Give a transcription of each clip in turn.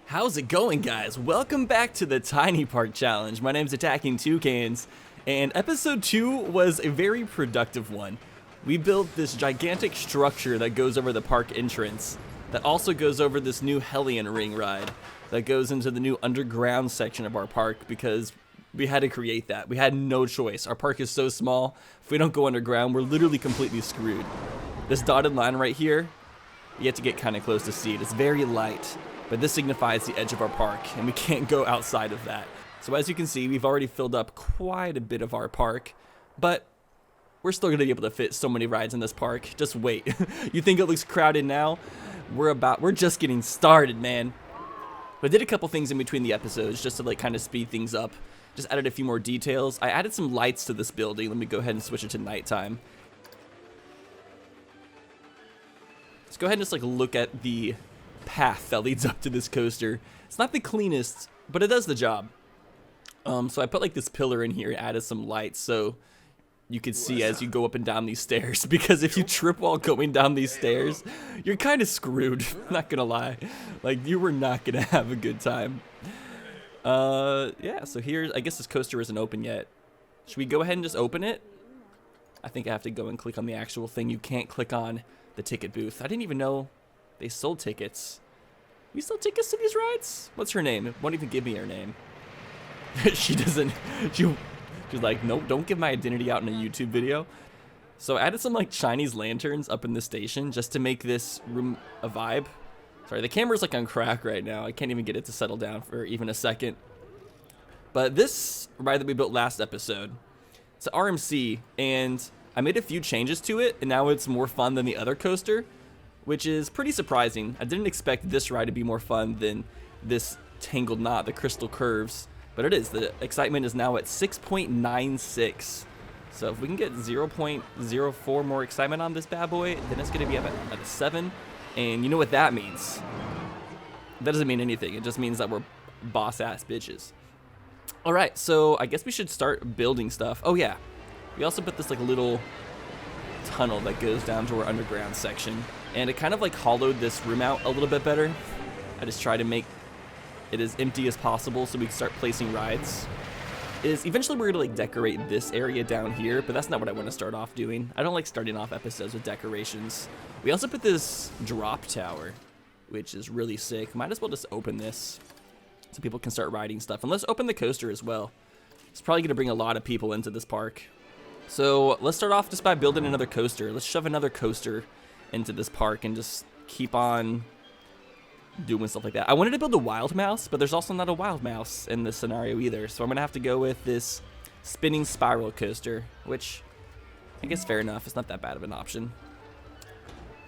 How's it going, guys? Welcome back to the Tiny Park Challenge. My name's Attacking Toucans, and episode 2 was a very productive one. We built this gigantic structure that goes over the park entrance, that also goes over this new Hellion ring ride, that goes into the new underground section of our park because we had to create that. We had no choice. Our park is so small, if we don't go underground, we're literally completely screwed. This dotted line right here, you have to get kind of close to see it. It's very light. But this signifies the edge of our park, and we can't go outside of that. So as you can see, we've already filled up quite a bit of our park, but we're still gonna be able to fit so many rides in this park. Just wait. You think it looks crowded now? We're just getting started, man. But I did a couple things in between the episodes just to like kind of speed things up. Just added a few more details. I added some lights to this building. Let me go ahead and switch it to nighttime. Let's go ahead and just like look at the path that leads up to this coaster. It's not the cleanest, but it does the job. So I put like this pillar in here, added some lights so you can see as you go up and down these stairs, because if you trip while going down these stairs, you're kind of screwed. Not gonna lie, like you were not gonna have a good time. Yeah, so here's, I guess this coaster isn't open yet. Should we go ahead and just open it? I think I have to go and click on the actual thing. You can't click on the ticket booth. I didn't even know they sold tickets. We sell tickets to these rides? What's her name? It won't even give me her name. She doesn't. She's like, nope, don't give my identity out in a YouTube video. So I added some like Chinese lanterns up in the station just to make this room a vibe. Sorry, the camera's like on crack right now. I can't even get it to settle down for even a second. But this ride that we built last episode, it's an RMC, and I made a few changes to it, and now it's more fun than the other coaster, which is pretty surprising. I didn't expect this ride to be more fun than this Tangled Knot, the Crystal Curves, but it is. The excitement is now at 6.96. So if we can get 0.04 more excitement on this bad boy, then it's gonna be up at a 7. And you know what that means? That doesn't mean anything. It just means that we're boss-ass bitches. All right, so I guess we should start building stuff. Oh yeah, we also put this like little tunnel that goes down to our underground section, and it kind of like hollowed this room out a little bit better. I just try to make it as empty as possible so we can start placing rides. Eventually we're gonna like decorate this area down here, but that's not what I want to start off doing. I don't like starting off episodes with decorations. We also put this drop tower, which is really sick. Might as well just open this so people can start riding stuff, and let's open the coaster as well. It's probably gonna bring a lot of people into this park. So let's start off just by building another coaster. Let's shove another coaster into this park and just keep on doing stuff like that. I wanted to build a wild mouse, but there's also not a wild mouse in this scenario either. So I'm gonna have to go with this spinning spiral coaster, which I guess fair enough. It's not that bad of an option.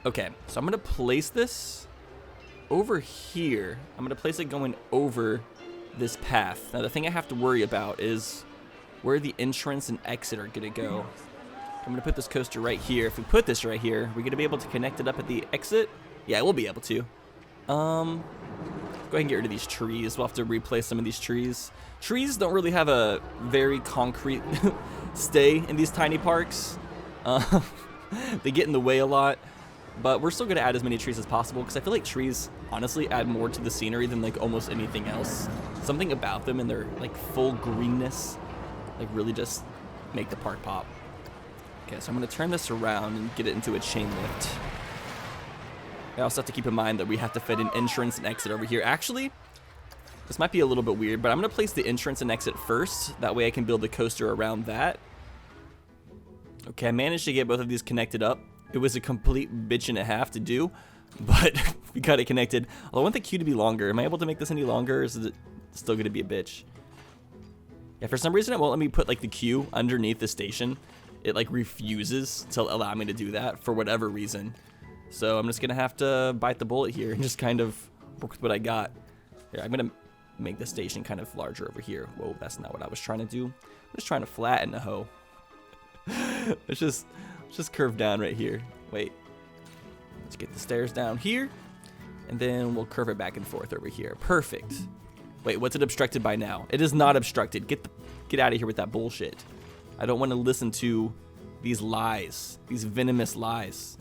Okay, so I'm gonna place this over here. I'm gonna place it going over this path. Now the thing I have to worry about is where the entrance and exit are gonna go. I'm gonna put this coaster right here. If we put this right here, we're gonna be able to connect it up at the exit. Yeah, we'll be able to. Go ahead and get rid of these trees. We'll have to replace some of these trees. Trees don't really have a very concrete stay in these tiny parks. They get in the way a lot, but we're still gonna add as many trees as possible because I feel like trees honestly add more to the scenery than like almost anything else. Something about them and their like full greenness like really just make the park pop. Okay, so I'm gonna turn this around and get it into a chain lift. I also have to keep in mind that we have to fit an entrance and exit over here. Actually, this might be a little bit weird, but I'm gonna place the entrance and exit first. That way I can build the coaster around that. Okay, I managed to get both of these connected up. It was a complete bitch and a half to do, but we got it connected. Although I want the queue to be longer. Am I able to make this any longer, or is it still gonna be a bitch? Yeah, for some reason it won't let me put like the queue underneath the station. It like refuses to allow me to do that for whatever reason. So I'm just gonna have to bite the bullet here and just kind of work with what I got. Here, I'm gonna make the station kind of larger over here. Whoa, that's not what I was trying to do. I'm just trying to flatten the hoe. let's just curve down right here. Wait, let's get the stairs down here, and then we'll curve it back and forth over here. Perfect. Wait, what's it obstructed by now? It is not obstructed. Get out of here with that bullshit. I don't want to listen to these lies, these venomous lies.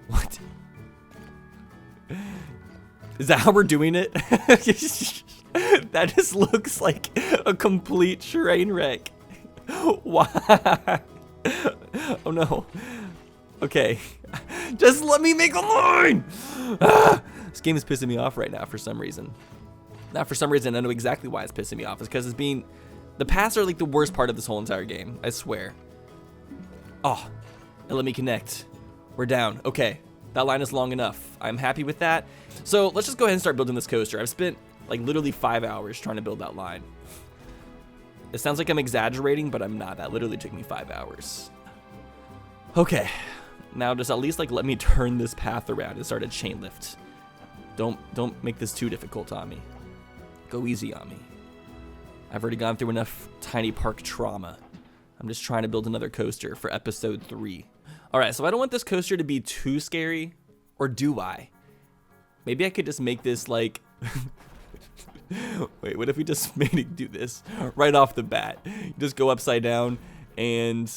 What? Is that how we're doing it? That just looks like a complete train wreck. Why? Oh no. Okay. Just let me make a line! This game is pissing me off right now for some reason. Not for some reason, I know exactly why it's pissing me off. It's because the paths are like the worst part of this whole entire game, I swear. Oh, and let me connect. We're down. Okay, that line is long enough. I'm happy with that. So let's just go ahead and start building this coaster. I've spent like literally 5 hours trying to build that line. It sounds like I'm exaggerating, but I'm not. That literally took me 5 hours. Okay, now just at least like let me turn this path around and start a chain lift. Don't make this too difficult on me. Go easy on me. I've already gone through enough tiny park trauma. I'm just trying to build another coaster for episode 3. All right, so I don't want this coaster to be too scary, or do I? Maybe I could just make this like, wait, what if we just made it do this right off the bat? You just go upside down and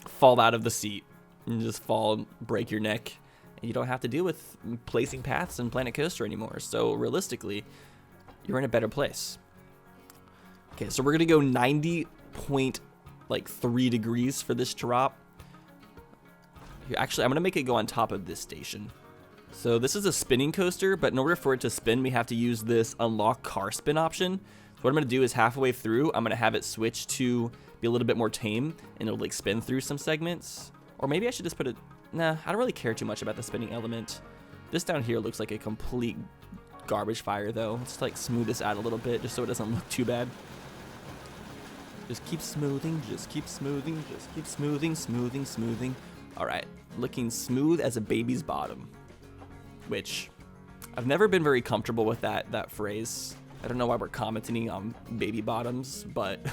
fall out of the seat and just fall and break your neck. And you don't have to deal with placing paths in Planet Coaster anymore. So realistically, you're in a better place. Okay, so we're gonna go 90.3 degrees for this drop. Here, actually, I'm gonna make it go on top of this station. So this is a spinning coaster, but in order for it to spin, we have to use this unlock car spin option. So what I'm gonna do is halfway through, I'm gonna have it switch to be a little bit more tame, and it'll like spin through some segments. Or maybe I should just put it, nah, I don't really care too much about the spinning element. This down here looks like a complete garbage fire though. Let's like smooth this out a little bit just so it doesn't look too bad. Just keep smoothing, just keep smoothing, just keep smoothing, smoothing, smoothing. All right, looking smooth as a baby's bottom, which I've never been very comfortable with that phrase. I don't know why we're commenting on baby bottoms, but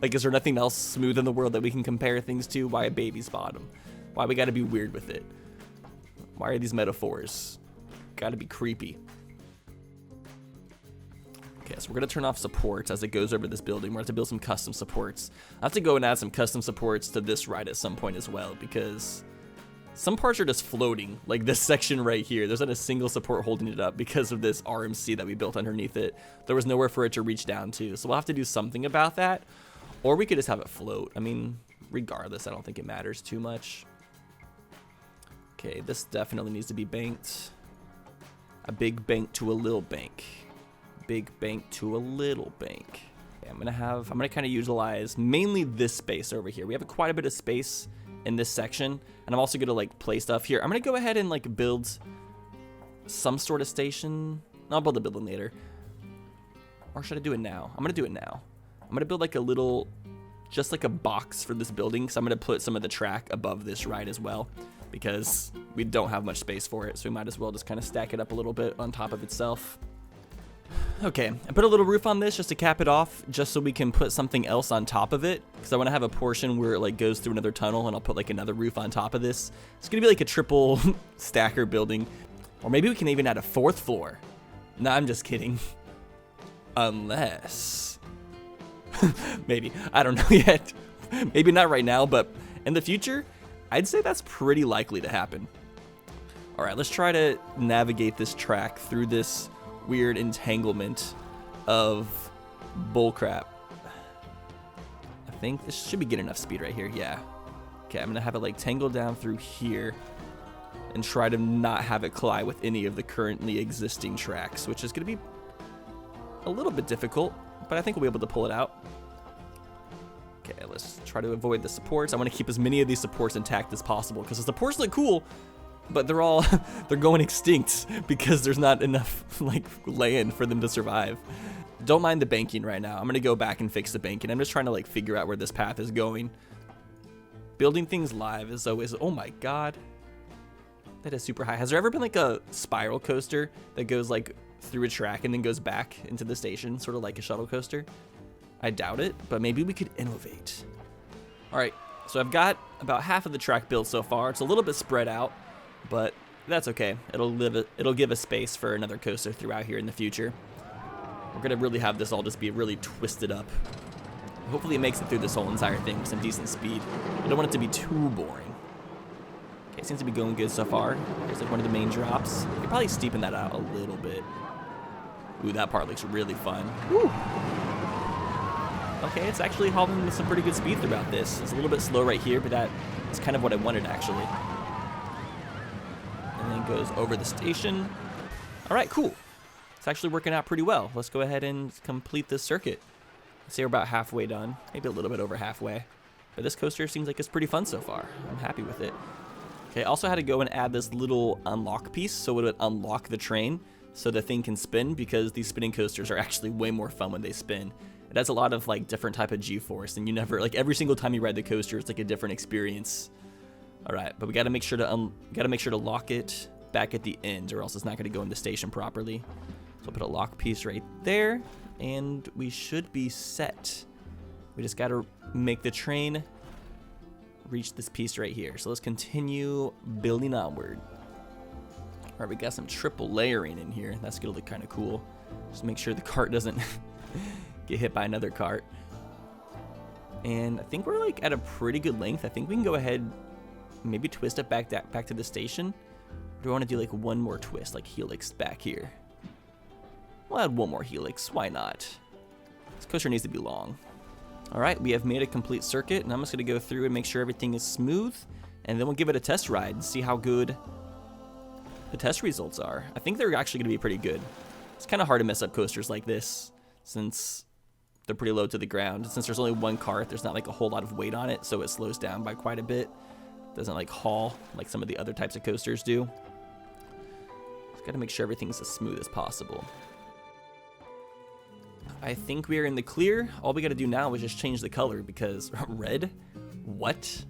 like, is there nothing else smooth in the world that we can compare things to? Why a baby's bottom? Why we gotta be weird with it? Why are these metaphors? Gotta be creepy. Okay, so we're gonna turn off supports as it goes over this building. We're gonna have to build some custom supports. I have to go and add some custom supports to this ride at some point as well, because some parts are just floating, like this section right here. There's not a single support holding it up because of this RMC that we built underneath it. There was nowhere for it to reach down to, so we'll have to do something about that, or we could just have it float. I mean, regardless, I don't think it matters too much. Okay, this definitely needs to be banked. A big bank to a little bank. Big bank to a little bank. Okay, I'm gonna kind of utilize mainly this space over here. We have quite a bit of space in this section, and I'm also gonna like play stuff here. I'm gonna go ahead and like build some sort of station. I'll build the building later, or should I do it now? I'm gonna do it now. I'm gonna build like a little, just like a box for this building. So I'm gonna put some of the track above this ride as well, because we don't have much space for it, so we might as well just kind of stack it up a little bit on top of itself. Okay, I put a little roof on this just to cap it off, just so we can put something else on top of it, because I want to have a portion where it like goes through another tunnel, and I'll put like another roof on top of this. It's gonna be like a triple stacker building, or maybe we can even add a 4th floor. Nah, I'm just kidding. Unless maybe, I don't know yet. Maybe not right now, but in the future, I'd say that's pretty likely to happen. All right, let's try to navigate this track through this weird entanglement of bullcrap. I think this should be good enough speed right here. Yeah. Okay, I'm gonna have it like tangle down through here and try to not have it collide with any of the currently existing tracks, which is gonna be a little bit difficult, but I think we'll be able to pull it out. Okay, let's try to avoid the supports. I want to keep as many of these supports intact as possible, because the supports look cool, but they're going extinct because there's not enough like land for them to survive. Don't mind the banking right now. I'm gonna go back and fix the banking. I'm just trying to like figure out where this path is going. Building things live is always, oh my god, that is super high. Has there ever been like a spiral coaster that goes like through a track and then goes back into the station, sort of like a shuttle coaster? I doubt it, but maybe we could innovate. All right, so I've got about half of the track built so far. It's a little bit spread out, but that's okay. It'll give us space for another coaster throughout here in the future. We're gonna really have this all just be really twisted up. Hopefully it makes it through this whole entire thing with some decent speed. I don't want it to be too boring. Okay, it seems to be going good so far. Here's like one of the main drops. You could probably steepen that out a little bit. Ooh, that part looks really fun. Woo. Okay, it's actually hauling with some pretty good speed throughout this. It's a little bit slow right here, but that is kind of what I wanted, actually. And then goes over the station. All right, cool. It's actually working out pretty well. Let's go ahead and complete this circuit. Let's say we're about halfway done, maybe a little bit over halfway. But this coaster seems like it's pretty fun so far. I'm happy with it. Okay, I also had to go and add this little unlock piece so it would unlock the train so the thing can spin, because these spinning coasters are actually way more fun when they spin. It has a lot of like different type of G-force, and you never, like, every single time you ride the coaster, it's like a different experience. All right, but we got to make sure to lock it back at the end, or else it's not going to go in the station properly. So I'll put a lock piece right there, and we should be set. We just got to make the train reach this piece right here. So let's continue building onward. All right, we got some triple layering in here. That's gonna look kind of cool. Just make sure the cart doesn't get hit by another cart. And I think we're like at a pretty good length. I think we can go ahead, maybe twist it back to the station. Or do I want to do like one more twist, like Helix back here? We'll add one more Helix. Why not? This coaster needs to be long. All right, we have made a complete circuit, and I'm just going to go through and make sure everything is smooth, and then we'll give it a test ride and see how good the test results are. I think they're actually going to be pretty good. It's kind of hard to mess up coasters like this since they're pretty low to the ground. Since there's only one cart, there's not like a whole lot of weight on it, so it slows down by quite a bit. It doesn't like haul like some of the other types of coasters do. Just got to make sure everything's as smooth as possible. I think we are in the clear. All we got to do now is just change the color, because red? What?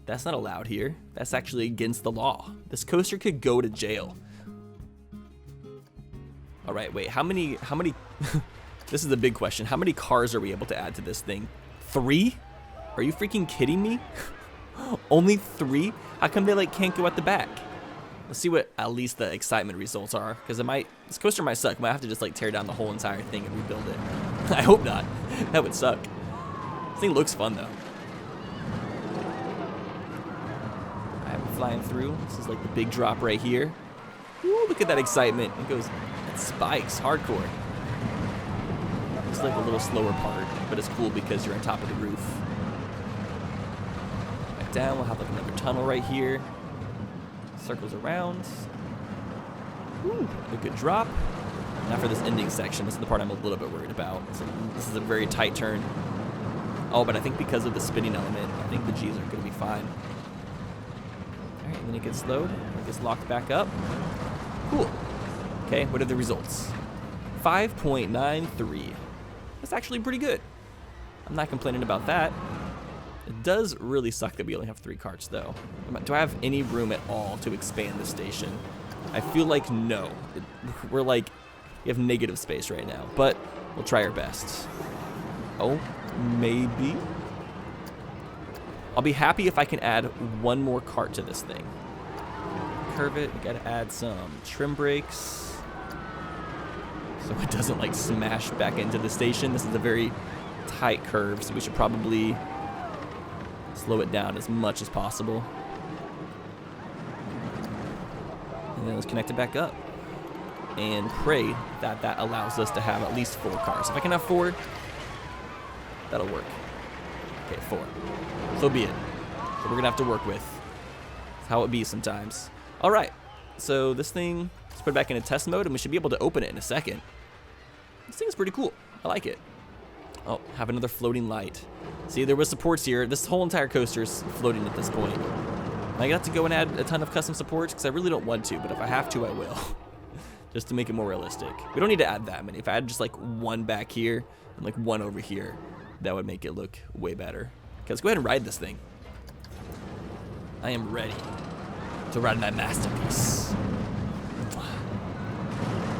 That's not allowed here. That's actually against the law. This coaster could go to jail. All right, wait, how many, this is the big question. How many cars are we able to add to this thing? 3? Are you freaking kidding me? Only 3? How come they like can't go at the back? Let's see what at least the excitement results are, because this coaster might suck. Might have to just like tear down the whole entire thing and rebuild it. I hope not. That would suck. This thing looks fun though. Alright, we're flying through. This is like the big drop right here. Ooh, look at that excitement. It goes, it spikes hardcore. It's like a little slower part, but it's cool because you're on top of the roof. Back down, we'll have like another tunnel right here. Circles around. Ooh, a good drop. Now for this ending section, this is the part I'm a little bit worried about. So this is a very tight turn. Oh, but I think because of the spinning element, I think the G's are going to be fine. All right, and then it gets slowed. It gets locked back up. Cool. Okay, what are the results? 5.93. That's actually pretty good. I'm not complaining about that. It does really suck that we only have 3 carts, though. Do I have any room at all to expand the station? I feel like no. We're like, we have negative space right now, but we'll try our best. Oh, maybe. I'll be happy if I can add one more cart to this thing. Curve it. We gotta add some trim brakes so it doesn't like smash back into the station. This is a very tight curve, so we should probably slow it down as much as possible. And then let's connect it back up and pray that that allows us to have at least 4 cars. If I can have 4, that'll work. Okay, 4. So be it. So we're gonna have to work with. It's how it be sometimes. All right, so this thing, let's put it back into test mode, and we should be able to open it in a second. This thing is pretty cool. I like it. Oh, have another floating light. See, there was supports here. This whole entire coaster is floating at this point. I gonna have to go and add a ton of custom supports because I really don't want to, but if I have to, I will. Just to make it more realistic. We don't need to add that many. If I had just like 1 back here and like 1 over here, that would make it look way better. Okay, let's go ahead and ride this thing. I am ready to ride my masterpiece.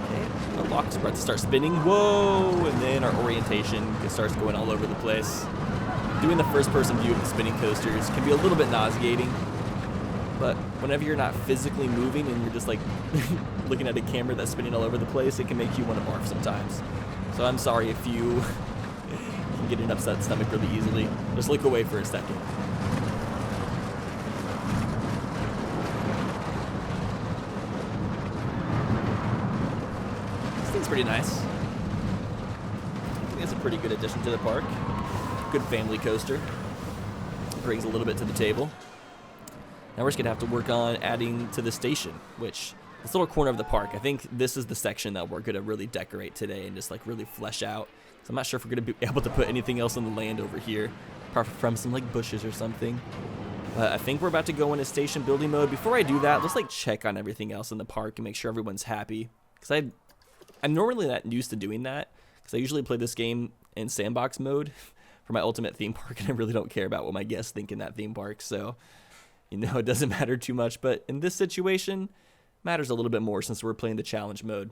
Okay, the lock's about to start spinning. Whoa! And then our orientation starts going all over the place. Doing the first-person view of the spinning coasters can be a little bit nauseating, but whenever you're not physically moving and you're just like looking at a camera that's spinning all over the place, it can make you want to barf sometimes. So I'm sorry if you can get an upset stomach really easily. Just look away for a second. This thing's pretty nice. think that's a pretty good addition to the park. Good family coaster. Brings a little bit to the table. Now we're just gonna have to work on adding to the station, which this little corner of the park, I think this is the section that we're gonna really decorate today and just like really flesh out. So I'm not sure if we're gonna be able to put anything else on the land over here, apart from some like bushes or something. But I think we're about to go into station building mode. Before I do that, let's like check on everything else in the park and make sure everyone's happy. Because I'm normally not used to doing that, because I usually play this game in sandbox mode for my ultimate theme park, and I really don't care about what my guests think in that theme park. So, you know, it doesn't matter too much. But in this situation, it matters a little bit more since we're playing the challenge mode.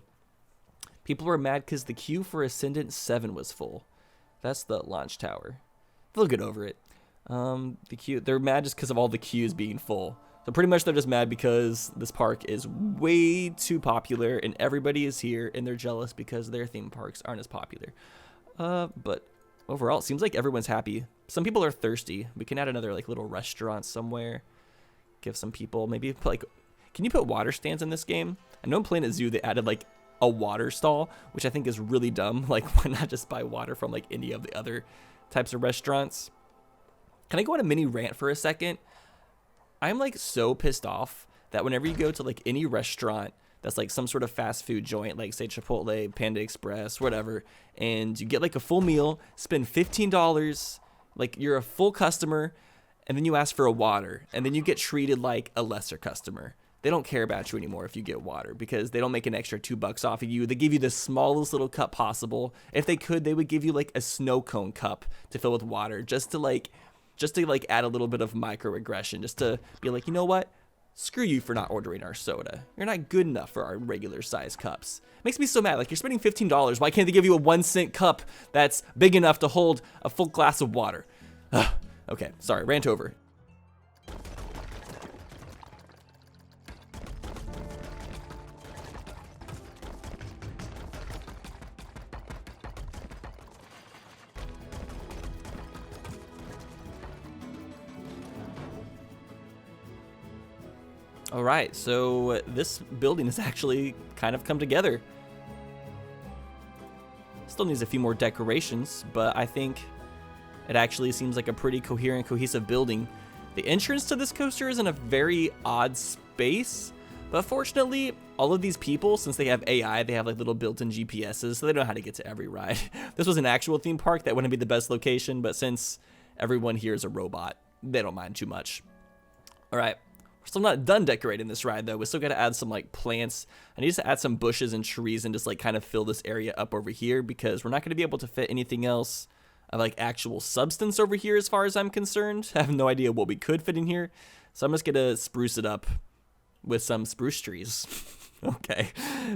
People were mad because the queue for Ascendant 7 was full. That's the launch tower. They'll get over it. The queue, they're mad just because of all the queues being full. So pretty much they're just mad because this park is way too popular and everybody is here and they're jealous because their theme parks aren't as popular. But overall, it seems like everyone's happy. Some people are thirsty. We can add another like little restaurant somewhere. Give some people, maybe put like, can you put water stands in this game? I know in Planet Zoo they added like a water stall, which I think is really dumb. Like, why not just buy water from like any of the other types of restaurants? Can I go on a mini rant for a second? I'm like so pissed off that whenever you go to like any restaurant that's like some sort of fast food joint, like say Chipotle, Panda Express, whatever, and you get like a full meal, spend $15, like you're a full customer, and then you ask for a water, and then you get treated like a lesser customer. They don't care about you anymore if you get water because they don't make an extra $2 off of you. They give you the smallest little cup possible. If they could, they would give you like a snow cone cup to fill with water just to add a little bit of microaggression, just to be like, you know what? Screw you for not ordering our soda. You're not good enough for our regular size cups. Makes me so mad. Like, you're spending $15. Why can't they give you a 1-cent cup that's big enough to hold a full glass of water? Ugh. Okay, sorry, rant over. All right, so this building has actually kind of come together. Still needs a few more decorations, but I think it actually seems like a pretty coherent, cohesive building. The entrance to this coaster is in a very odd space, but fortunately, all of these people, since they have AI, they have like little built-in GPSs, so they know how to get to every ride. This was an actual theme park, that wouldn't be the best location, but since everyone here is a robot, they don't mind too much. All right. We're still not done decorating this ride though. We still got to add some like plants. I need to add some bushes and trees and just like kind of fill this area up over here because we're not going to be able to fit anything else of like actual substance over here as far as I'm concerned. I have no idea what we could fit in here. So I'm just going to spruce it up with some spruce trees. Okay,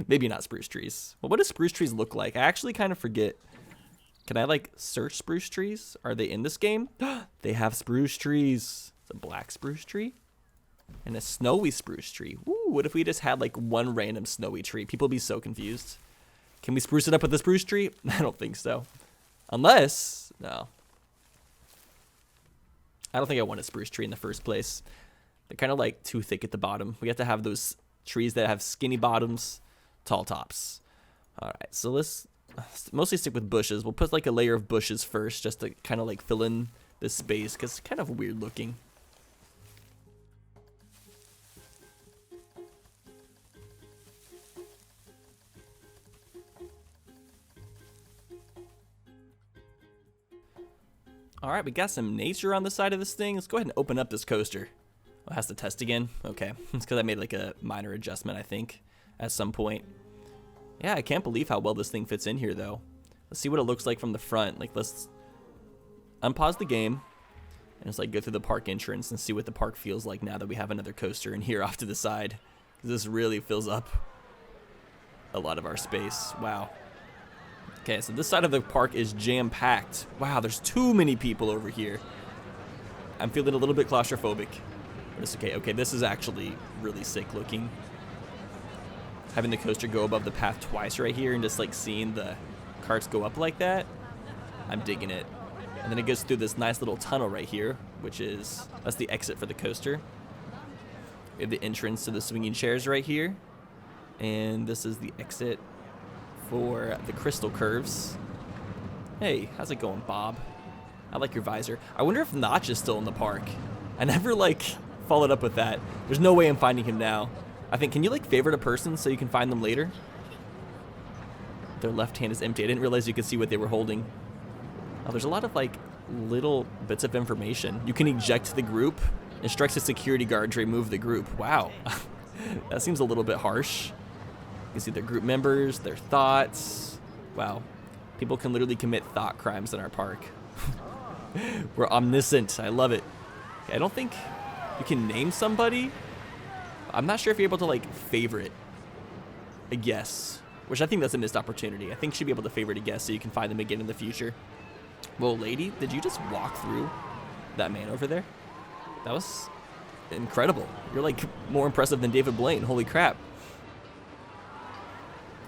maybe not spruce trees. Well, what do spruce trees look like? I actually kind of forget. Can I like search spruce trees? Are they in this game? They have spruce trees. It's a black spruce tree. And a snowy spruce tree. Ooh, what if we just had like one random snowy tree? People would be so confused. Can we spruce it up with a spruce tree? I don't think so. Unless, no. I don't think I want a spruce tree in the first place. They're kind of like too thick at the bottom. We have to have those trees that have skinny bottoms, tall tops. All right, so let's mostly stick with bushes. We'll put like a layer of bushes first just to kind of like fill in this space because it's kind of weird looking. All right, we got some nature on the side of this thing. Let's go ahead and open up this coaster. Oh, it has to test again? Okay, it's because I made like a minor adjustment, I think, at some point. Yeah, I can't believe how well this thing fits in here, though. Let's see what it looks like from the front. Like, let's unpause the game and just like go through the park entrance and see what the park feels like now that we have another coaster in here off to the side. This really fills up a lot of our space. Wow. Okay, so this side of the park is jam-packed. Wow, there's too many people over here. I'm feeling a little bit claustrophobic. But it's okay. Okay, this is actually really sick looking. Having the coaster go above the path twice right here and just like seeing the carts go up like that, I'm digging it. And then it goes through this nice little tunnel right here, that's the exit for the coaster. We have the entrance to the swinging chairs right here. And this is the exit for the crystal curves. Hey, how's it going, Bob? I like your visor. I wonder if Notch is still in the park. I never, like, followed up with that. There's no way I'm finding him now. I think, can you, like, favorite a person so you can find them later? Their left hand is empty. I didn't realize you could see what they were holding. Oh, there's a lot of, like, little bits of information. You can eject the group. Instructs a security guard to remove the group. Wow. That seems a little bit harsh. You can see their group members, their thoughts. Wow. People can literally commit thought crimes in our park. We're omniscient. I love it. Okay, I don't think you can name somebody. I'm not sure if you're able to, like, favorite a guess, which I think that's a missed opportunity. I think you should be able to favorite a guess so you can find them again in the future. Whoa, lady, did you just walk through that man over there? That was incredible. You're, like, more impressive than David Blaine. Holy crap.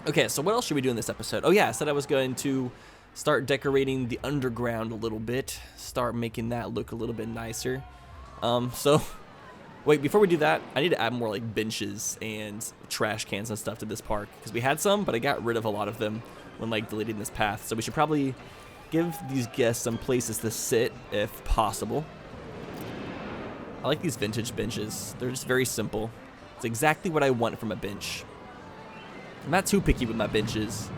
Okay, so what else should we do in this episode? Oh, yeah, I said I was going to start decorating the underground a little bit. Start making that look a little bit nicer. Wait, before we do that, I need to add more, like, benches and trash cans and stuff to this park. Because we had some, but I got rid of a lot of them when, like, deleting this path. So we should probably give these guests some places to sit, if possible. I like these vintage benches. They're just very simple. It's exactly what I want from a bench. I'm not too picky with my benches,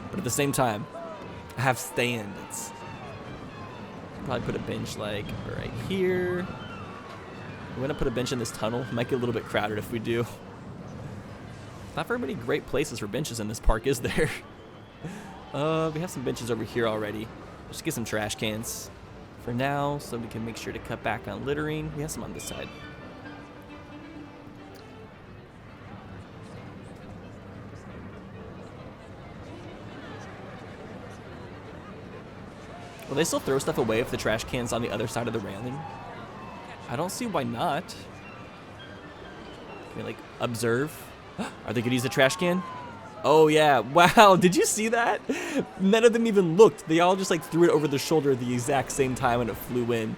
but at the same time, I have standards. Probably put a bench like right here. I'm gonna put a bench in this tunnel. It might get a little bit crowded if we do. Not very many great places for benches in this park, is there? We have some benches over here already. Just get some trash cans for now, so we can make sure to cut back on littering. We have some on this side. Will they still throw stuff away if the trash can's on the other side of the railing? I don't see why not. Can we, like, observe? Are they gonna use the trash can? Oh yeah, wow, did you see that? None of them even looked. They all just, like, threw it over their shoulder at the exact same time when it flew in.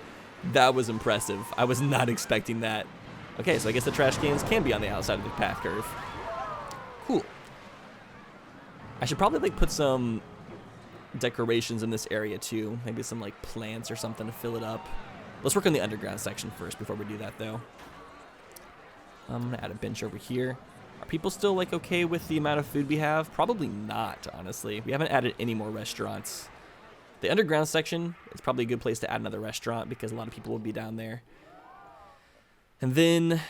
That was impressive. I was not expecting that. Okay, so I guess the trash cans can be on the outside of the path curve. Cool. I should probably, like, put some decorations in this area too. Maybe some, like, plants or something to fill it up. Let's work on the underground section first before we do that, though. I'm gonna add a bench over here. Are people still, like, okay with the amount of food we have? Probably not, honestly. We haven't added any more restaurants. The underground section is probably a good place to add another restaurant because a lot of people will be down there. And then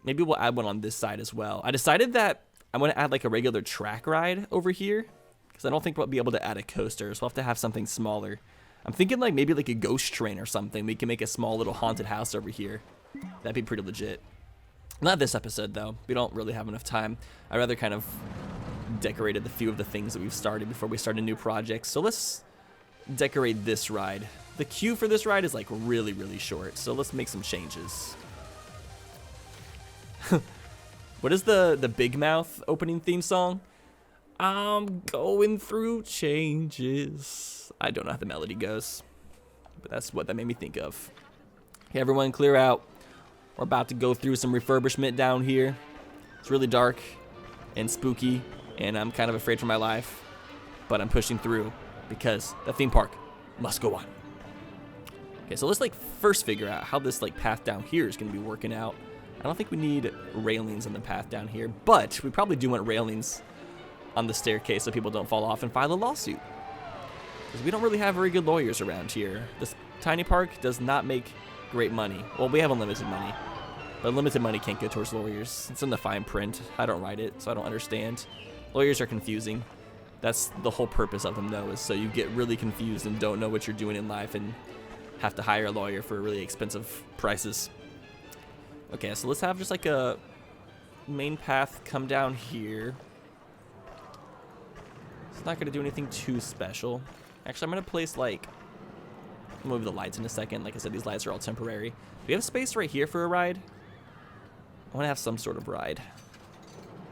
maybe we'll add one on this side as well. I decided that I want to add, like, a regular track ride over here because I don't think we'll be able to add a coaster, so we'll have to have something smaller. I'm thinking, like, maybe, like, a ghost train or something. We can make a small little haunted house over here. That'd be pretty legit. Not this episode, though. We don't really have enough time. I rather kind of decorated the few of the things that we've started before we start a new project. So let's decorate this ride. The queue for this ride is, like, really, really short. So let's make some changes. What is the Big Mouth opening theme song? I'm going through changes. I don't know how the melody goes, but that's what that made me think of. Okay, everyone clear out. We're about to go through some refurbishment down here. It's really dark and spooky, and I'm kind of afraid for my life, but I'm pushing through because the theme park must go on. Okay, so let's, like, first figure out how this, like, path down here is going to be working out. I don't think we need railings on the path down here, but we probably do want railings on the staircase so people don't fall off and file a lawsuit. Because we don't really have very good lawyers around here. This tiny park does not make great money. Well, we have unlimited money, but unlimited money can't go towards lawyers. It's in the fine print. I don't write it, so I don't understand. Lawyers are confusing. That's the whole purpose of them, though, is so you get really confused and don't know what you're doing in life and have to hire a lawyer for really expensive prices. Okay, so let's have just, like, a main path come down here. It's not going to do anything too special. Actually, I'm going to place, like, I'll move the lights in a second. Like I said, these lights are all temporary. Do we have space right here for a ride? I want to have some sort of ride.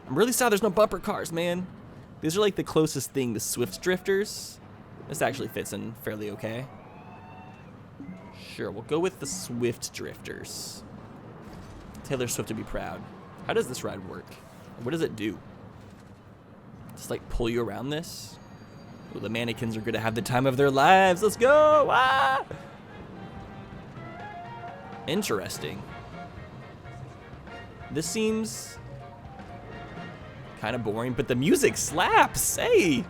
I'm really sad there's no bumper cars, man. These are, like, the closest thing to Swift Drifters. This actually fits in fairly okay. Sure, we'll go with the Swift Drifters. Taylor Swift to be proud. How does this ride work? What does it do? Just, like, pull you around this? Ooh, the mannequins are gonna have the time of their lives. Let's go! Ah! Interesting. This seems kind of boring, but the music slaps. Hey!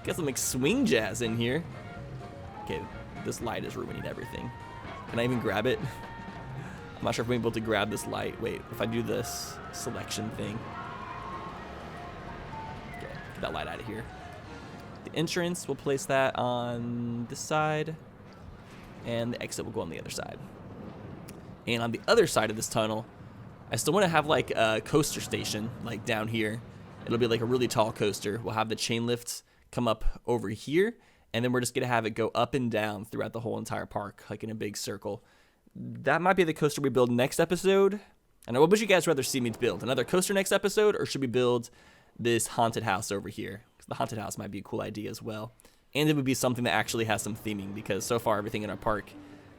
Got some like swing jazz in here. Okay, this light is ruining everything. Can I even grab it? I'm not sure if I'm able to grab this light. Wait, if I do this selection thing. Okay, get that light out of here. The entrance, we'll place that on this side. And the exit will go on the other side. And on the other side of this tunnel, I still want to have like a coaster station, like down here. It'll be like a really tall coaster. We'll have the chain lifts come up over here, and then we're just going to have it go up and down throughout the whole entire park, like in a big circle. That might be the coaster we build next episode. I know, what would you guys rather see me build? Another coaster next episode, or should we build this haunted house over here? Because the haunted house might be a cool idea as well. And it would be something that actually has some theming, because so far everything in our park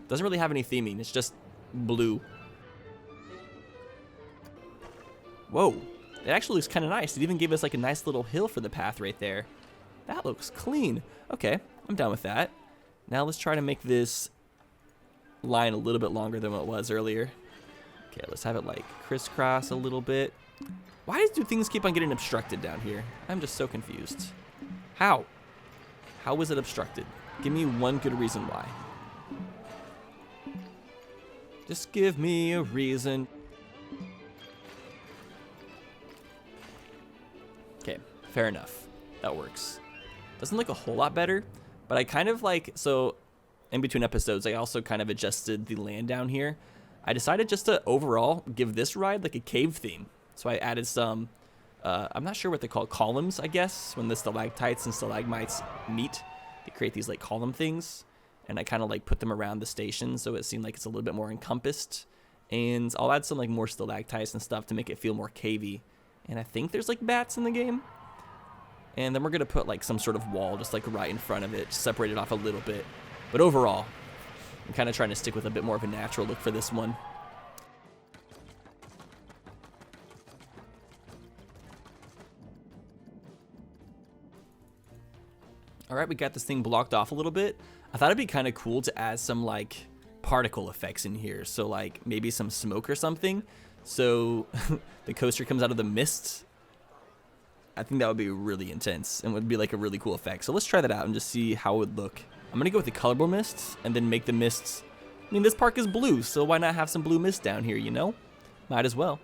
doesn't really have any theming. It's just blue. Whoa, it actually looks kind of nice. It even gave us like a nice little hill for the path right there. That looks clean. Okay, I'm down with that. Now let's try to make this line a little bit longer than what it was earlier. Okay, let's have it like crisscross a little bit. Why do things keep on getting obstructed down here? I'm just so confused. How? How was it obstructed? Give me one good reason why. Just give me a reason. Okay, fair enough. That works. Doesn't look a whole lot better, but I kind of like, so in between episodes, I also kind of adjusted the land down here. I decided just to overall give this ride like a cave theme. So I added some, I'm not sure what they call columns, I guess, when the stalactites and stalagmites meet. They create these like column things, and I kind of like put them around the station so it seemed like it's a little bit more encompassed. And I'll add some like more stalactites and stuff to make it feel more cavey. And I think there's like bats in the game. And then we're going to put like some sort of wall just like right in front of it, separate it off a little bit. But overall, I'm kind of trying to stick with a bit more of a natural look for this one. All right, we got this thing blocked off a little bit. I thought it'd be kind of cool to add some like particle effects in here. So like maybe some smoke or something. So the coaster comes out of the mist. I think that would be really intense and would be like a really cool effect. So let's try that out and just see how it would look. I'm going to go with the colorable mists and then make the mists. I mean, this park is blue, so why not have some blue mist down here, you know? Might as well.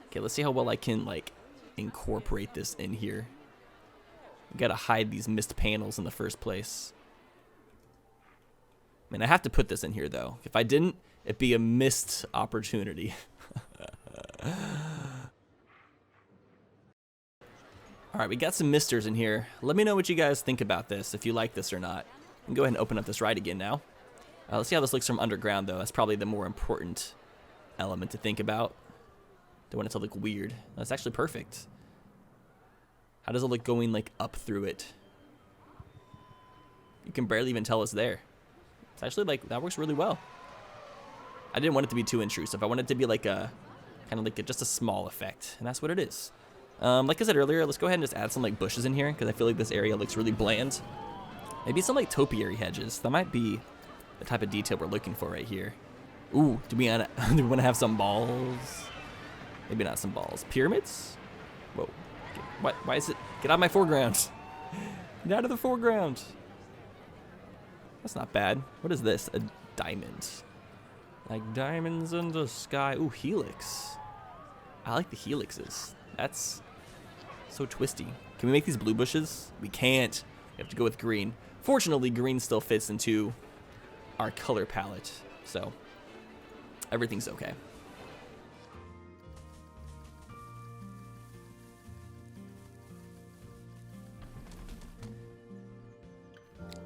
Okay, let's see how well I can like incorporate this in here. Got to hide these mist panels in the first place. I mean, I have to put this in here though. If I didn't, it'd be a missed opportunity. All right, we got some misters in here. Let me know what you guys think about this, if you like this or not. I can go ahead and open up this ride again now. Let's see how this looks from underground, though. That's probably the more important element to think about. Don't want it to look weird. That's actually perfect. How does it look going like up through it? You can barely even tell it's there. It's actually like, that works really well. I didn't want it to be too intrusive. I wanted it to be like a, kind of like just a small effect, and that's what it is. Like I said earlier, let's go ahead and just add some like bushes in here because I feel like this area looks really bland. Maybe some like topiary hedges. That might be the type of detail we're looking for right here. Ooh, do we want to have some balls? Maybe not some balls. Pyramids? Whoa. What? Why is it? Get out of my foreground. Get out of the foreground. That's not bad. What is this? A diamond. Like diamonds in the sky. Ooh, Helix. I like the helixes. That's so twisty. Can we make these blue bushes? We can't. We have to go with green. Fortunately, green still fits into our color palette, so everything's okay.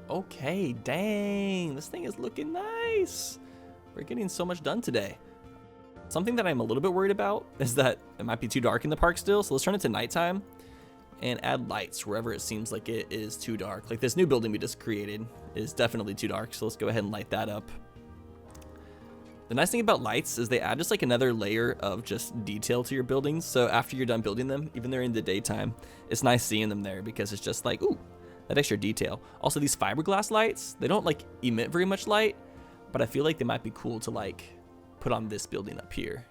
Okay, dang, this thing is looking nice. We're getting so much done today. Something that I'm a little bit worried about is that it might be too dark in the park still, so let's turn it to nighttime and add lights wherever it seems like it is too dark. Like this new building we just created is definitely too dark, so let's go ahead and light that up. The nice thing about lights is they add just like another layer of just detail to your buildings. So after you're done building them, even they're in the daytime, it's nice seeing them there because it's just like, ooh, that extra detail. Also, these fiberglass lights, they don't like emit very much light, but I feel like they might be cool to like put on this building up here.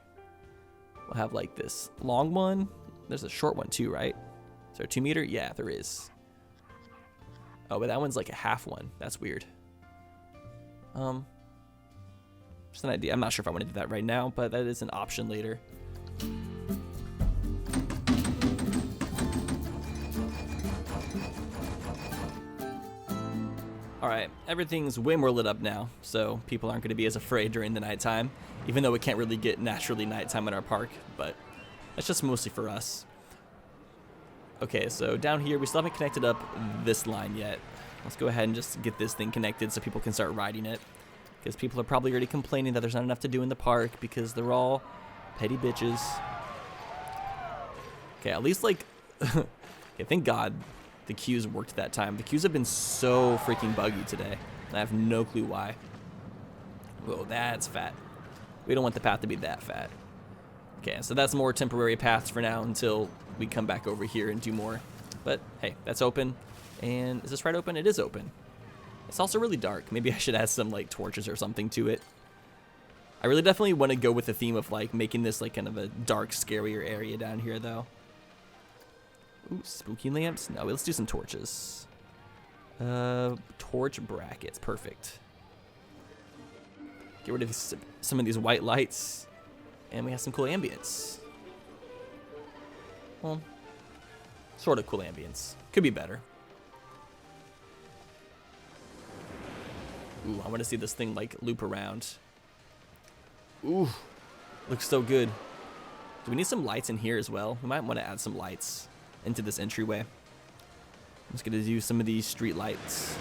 We'll have like this long one. There's a short one too, right? Is there a 2 meter? Yeah, there is. Oh, but that one's like a half one. That's weird. Just an idea. I'm not sure if I want to do that right now, but that is an option later. Alright, everything's way more lit up now, so people aren't going to be as afraid during the nighttime, even though we can't really get naturally nighttime in our park, but that's just mostly for us. Okay, so down here, we still haven't connected up this line yet. Let's go ahead and just get this thing connected so people can start riding it. Because people are probably already complaining that there's not enough to do in the park because they're all petty bitches. Okay, at least like, okay, thank God the queues worked that time. The queues have been so freaking buggy today. I have no clue why. Whoa, that's fat. We don't want the path to be that fat. Okay, so that's more temporary paths for now until we come back over here and do more. But hey, that's open. And is this right open? It is open. It's also really dark. Maybe I should add some like torches or something to it. I really definitely want to go with the theme of like making this like kind of a dark, scarier area down here though. Ooh, spooky lamps. No, let's do some torches. Torch brackets. Perfect. Get rid of some of these white lights. And we have some cool ambience. Well, sort of cool ambience. Could be better. Ooh, I want to see this thing like loop around. Ooh, looks so good. Do we need some lights in here as well? We might want to add some lights into this entryway. I'm just going to do some of these street lights.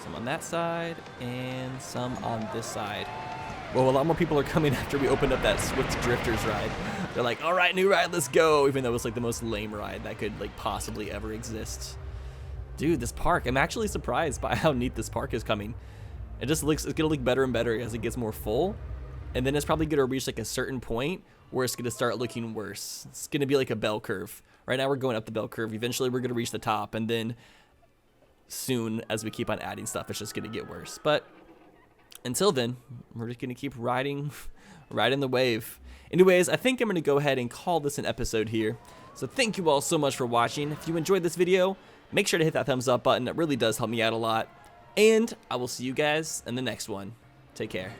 Some on that side and some on this side. Well, a lot more people are coming after we opened up that Swift Drifters ride. They're like, all right, new ride, let's go. Even though it was like the most lame ride that could like possibly ever exist. Dude, this park, I'm actually surprised by how neat this park is coming. It just looks, it's gonna look better and better as it gets more full. And then it's probably gonna reach like a certain point where it's gonna start looking worse. It's gonna be like a bell curve. Right now we're going up the bell curve. Eventually we're gonna reach the top, and then soon as we keep on adding stuff, it's just gonna get worse. But until then, we're just gonna keep riding the wave. Anyways, I think I'm gonna go ahead and call this an episode here. So thank you all so much for watching. If you enjoyed this video, make sure to hit that thumbs up button. It really does help me out a lot. And I will see you guys in the next one. Take care.